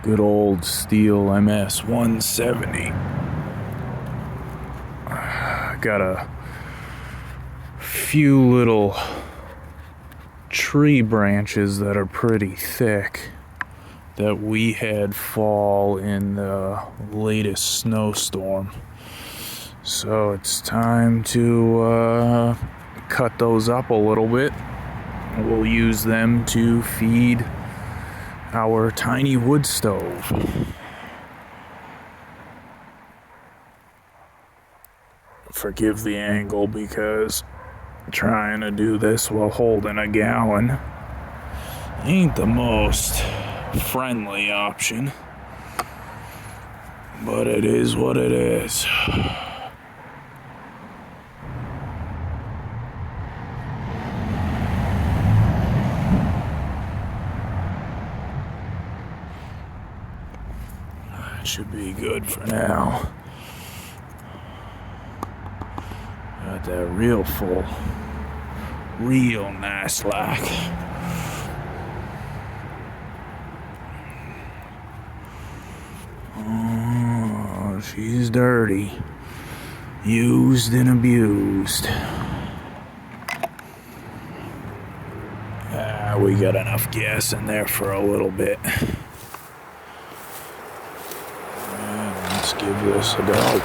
Good old Steel MS 170. Got a few little tree branches that are pretty thick that we had fall in the latest snowstorm. So it's time to cut those up a little bit. We'll use them to feed our tiny wood stove. Forgive the angle because trying to do this while holding a gallon ain't the most friendly option, but it is what it is. That should be good for now. Got that real full, real nice like. Oh, she's dirty, used and abused. We got enough gas in there for a little bit. Let's give this a go.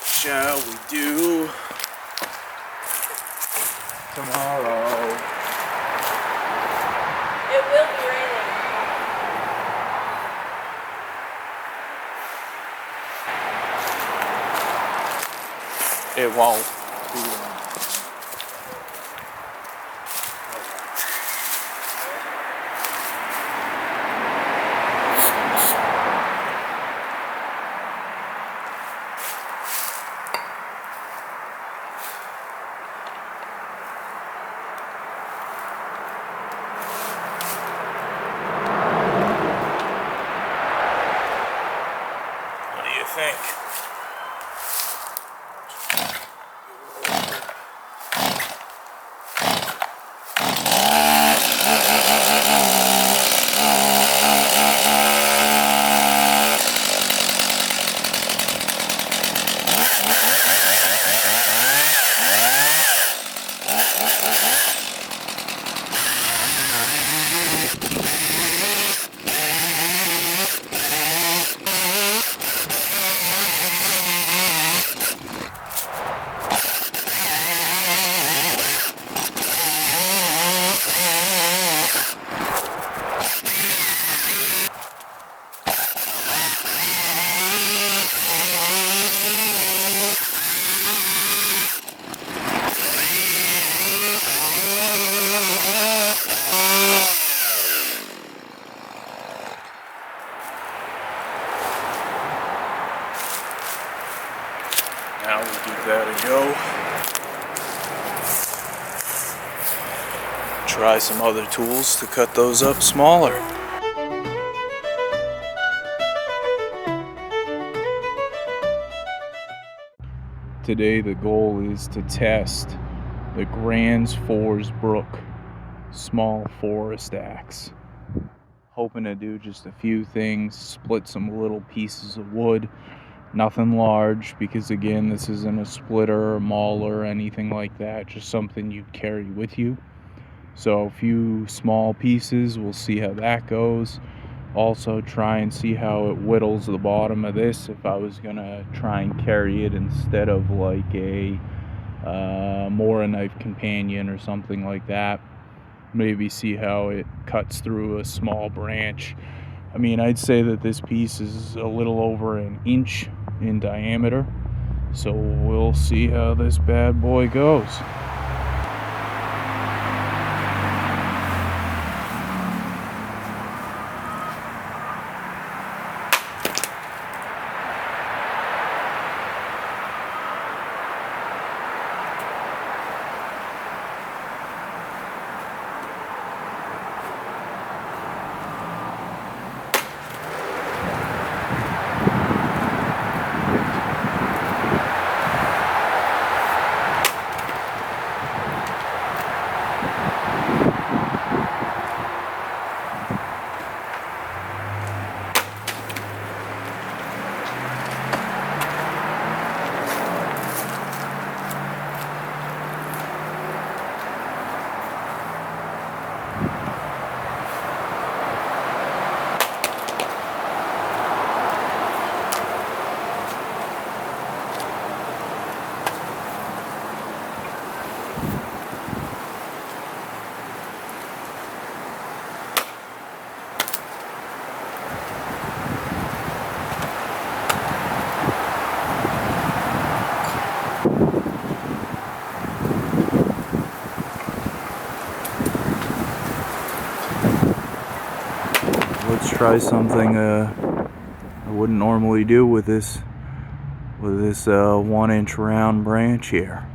Shall we do tomorrow? It will be raining. It won't. Think. Now we'll give that a go. Try some other tools to cut those up smaller. Today the goal is to test the Gransfors Bruk small forest axe. Hoping to do just a few things, split some little pieces of wood. Nothing large, because again, this isn't a splitter or maul or anything like that, just something you'd carry with you. So a few small pieces, we'll see how that goes. Also try and see how it whittles the bottom of this if I was gonna try and carry it instead of like a more a knife companion or something like that. Maybe see how it cuts through a small branch. I mean, I'd say that this piece is a little over an inch in diameter, so we'll see how this bad boy goes. let's try something I wouldn't normally do with this 1-inch round branch here.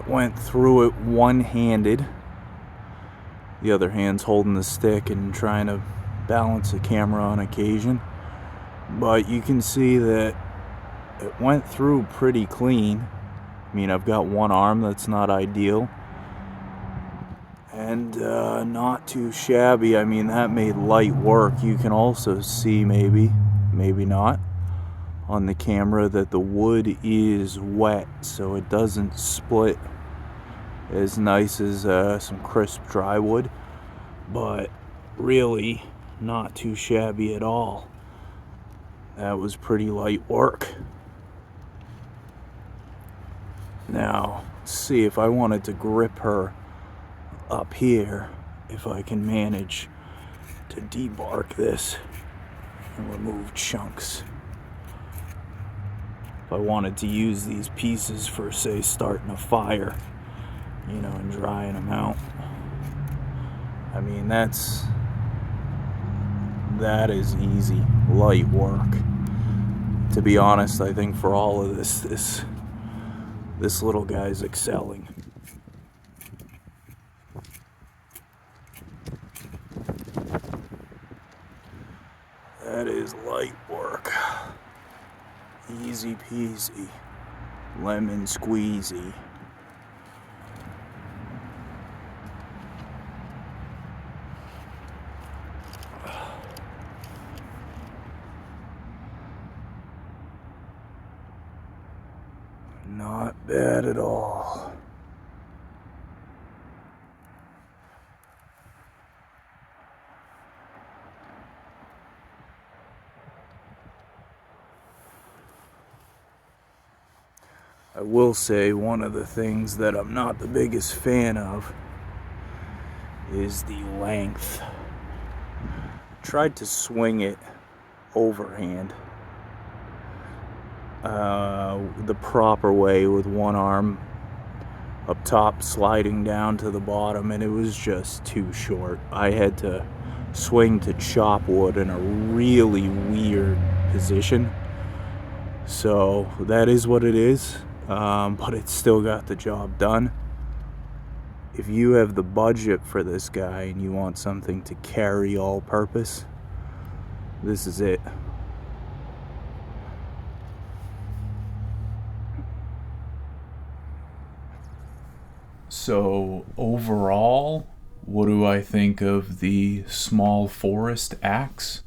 Went through it one-handed. The other hand's holding the stick and trying to balance the camera on occasion. But you can see that it went through pretty clean. I mean, I've got one arm that's not ideal. And not too shabby. I mean, that made light work. You can also see, maybe not, on the camera that the wood is wet, so it doesn't split as nice as some crisp dry wood, but really not too shabby at all. That was pretty light work. Now, let's see if I wanted to grip her up here, if I can manage to debark this and remove chunks. If I wanted to use these pieces for, say, starting a fire, you know, and drying them out. I mean, that is easy, light work. To be honest, I think for all of this little guy's excelling. That is light work. Easy peasy, lemon squeezy. Not bad at all. I will say one of the things that I'm not the biggest fan of is the length. I tried to swing it overhand the proper way with one arm up top sliding down to the bottom, and it was just too short. I had to swing to chop wood in a really weird position. So that is what it is, but it still got the job done. If you have the budget for this guy and you want something to carry all purpose, this is it. So overall, what do I think of the small forest axe?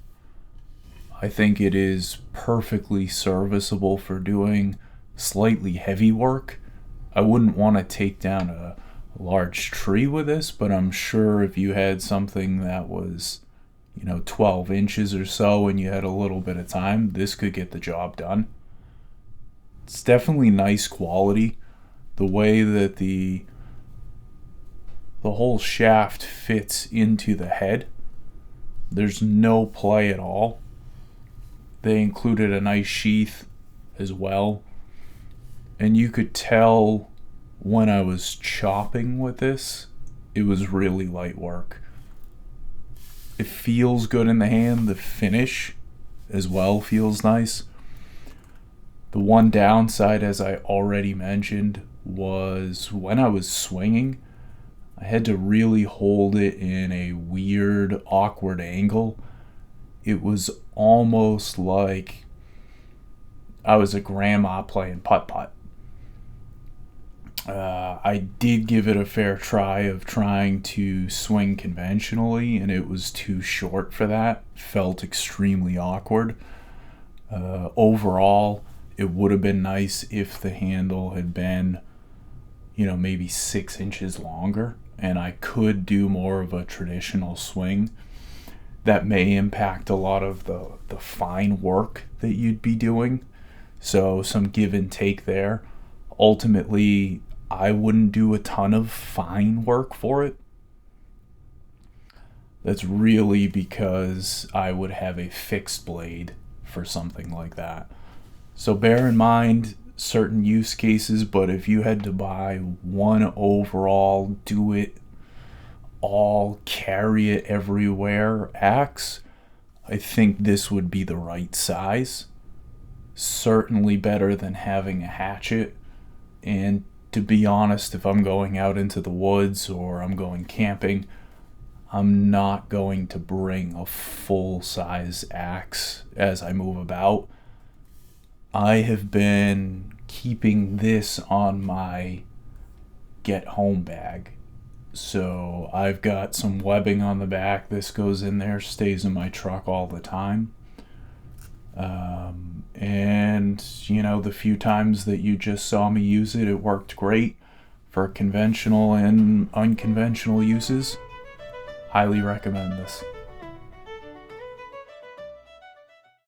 I think it is perfectly serviceable for doing slightly heavy work. I wouldn't want to take down a large tree with this, but I'm sure if you had something that was, 12 inches or so and you had a little bit of time, this could get the job done. It's definitely nice quality. The way that the whole shaft fits into the head, there's no play at all. They included a nice sheath as well, and you could tell when I was chopping with this, it was really light work. It feels good in the hand. The finish as well feels nice. The one downside, as I already mentioned, was when I was swinging, I had to really hold it in a weird, awkward angle. It was almost like I was a grandma playing putt-putt. I did give it a fair try of trying to swing conventionally, and it was too short for that. Felt extremely awkward. Overall, it would have been nice if the handle had been, maybe 6 inches longer, and I could do more of a traditional swing. That may impact a lot of the fine work that you'd be doing. So some give and take there. Ultimately, I wouldn't do a ton of fine work for it. that's really because I would have a fixed blade for something like that. So bear in mind certain use cases, but if you had to buy one overall, do it all, carry it everywhere axe, I think this would be the right size. Certainly better than having a hatchet. And to be honest, if I'm going out into the woods or I'm going camping, I'm not going to bring a full-size axe as I move about. I have been keeping this on my get home bag. So I've got some webbing on the back. This goes in there, stays in my truck all the time. And, you know, the few times that you just saw me use it, it worked great for conventional and unconventional uses. Highly recommend this.